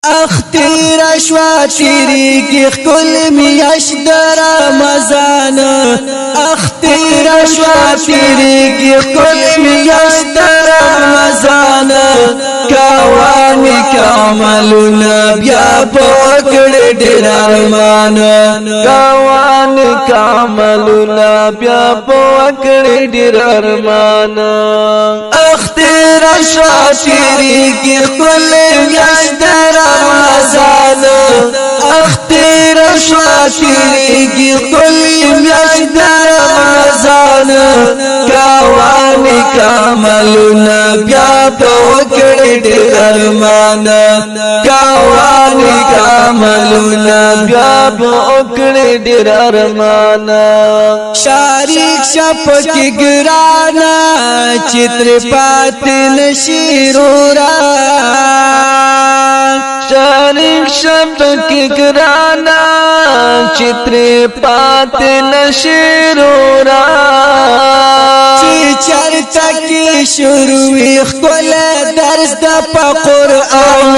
اختیر شوا تیریږي ښکلې میاشت د رمضان اختیر شوا تیریږي ښکلې میاشت د رمضان کاوانې کاملونه بیا په وکړې ډېر ارمان کاوانې کاملونه بیا په وکړې ډېر ارمان اختیر شوا تیریږي ښکلې میاشت د رمضان اختیر شوا تیریږي ښکلې میاشت د رمضان کاوانې کاملونه بیا په وکړې ډېر ارمان کاوانې کاملونه بیا په وکړې ډېر ارمان شریک شپکې ګرانا چتر پاتې نشي رورا شریک شپکې ګرانا چتر پاتې نشي رورا چې چرته کې شروع خپل درس د قرآن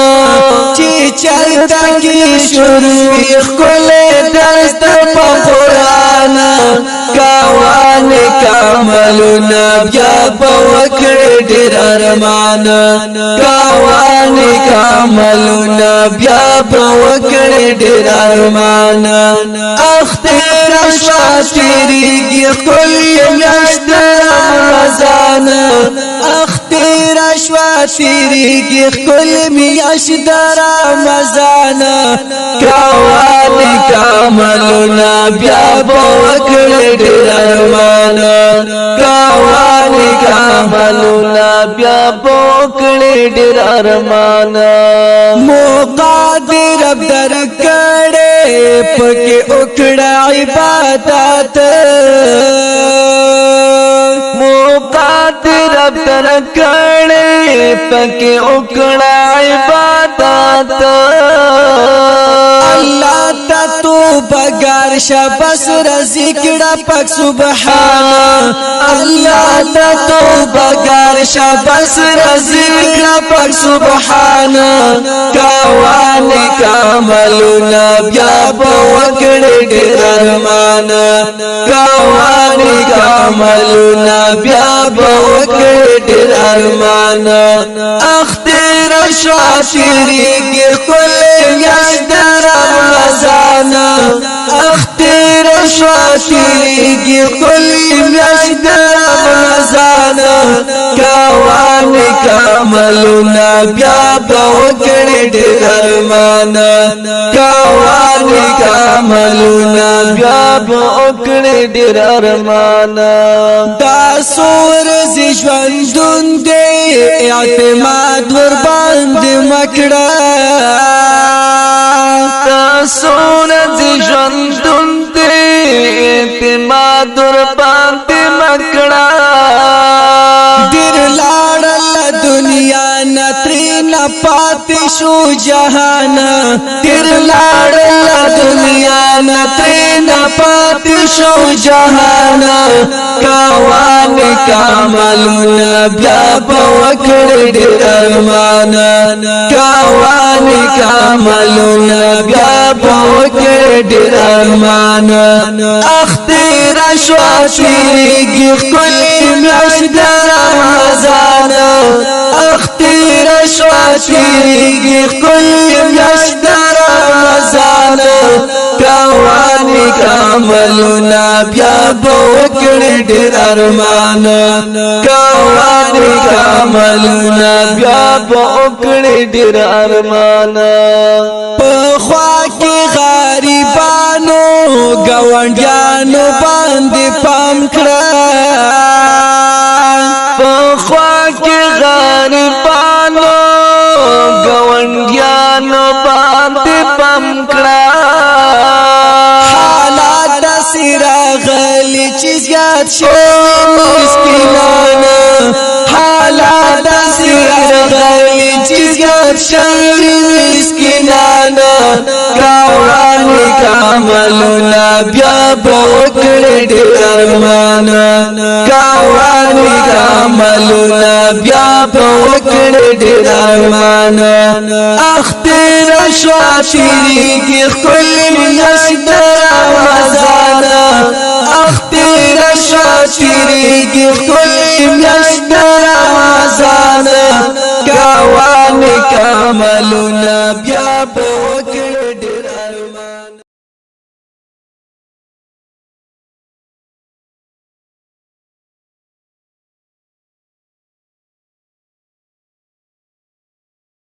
چې چرته کې شروع خپل درس د قرآن کاوانې کاملونه بیا په وکړې ډېر ارمان کاوانې کاملونه بیا په وکړې ډېر ارمان اختر شوا تیریږي ښکلې میاشت د رمضان اختر شوا تیریږي ښکلې میاشت د رمضان کاوانې کاملونه بیا په وکړې ډېر ارمان کاوانې کاملونه بیا په وکړې ډېر ارمان مقادر رب درکړې پکې وکړه عبادت مقادر رب درکړې پکې وکړه عبادت الله توبه ګار شبس ذکر پاک سبحان الله توبه ګار شبس ذکر پاک سبحان کاوانې کاملونه بیا په وکړې ډېر ارمان کاوانې کاملونه بیا په وکړې ډېر ارمان اختر شوا تیریږي ښکلې میاشت د رمضان اختر شوا تیریږي ښکلې میاشت د رمضان کاوانې کاملونه بیا په وکړې ډېر ارمان کاوانې کاملونه بیا په وکړې ډېر ارمان دا سور زی ژوندون دی اعتماد ور باندې مکړه دا سور زی ژوندون دی اعتماد ور باندې مکړه ډېر لاړل دنیا نتري نه پاتې شو جهان ډېر لاړل دنیا نتري نه پاتې شو جهان کاوانې کاملونه بیا په وکړې ډېر ارمان کاوانې کاملونه بیا په وکړې ډېر ارمان اختر شوا تیریږي ښکلې میاشت د رمضان اختر شوا تیریږي ښکلې میاشت د رمضان کاوانې کاملونه بیا په وکړې ډېر ارمان کاوانې کاملونه بیا په وکړې ډېر ارمان په خوا کې غریبانو ګاونډیانو باندې پام کړه په خوا کې غریبانو ګاونډیانو باندې پام کړه حالات راغلي چې زیات شوي مسکینان حالات راغلي چې زیات شوي مسکینان کاوانې کاملونه بیا په وکړې ډېر ارمان کاوانې کاملونه بیا بوکړ ډیر ارمان اختر شاتری کی خپل میاشت رمضان اختر شاتری کی خپل میاشت رمضان کاوان کاملنا بیا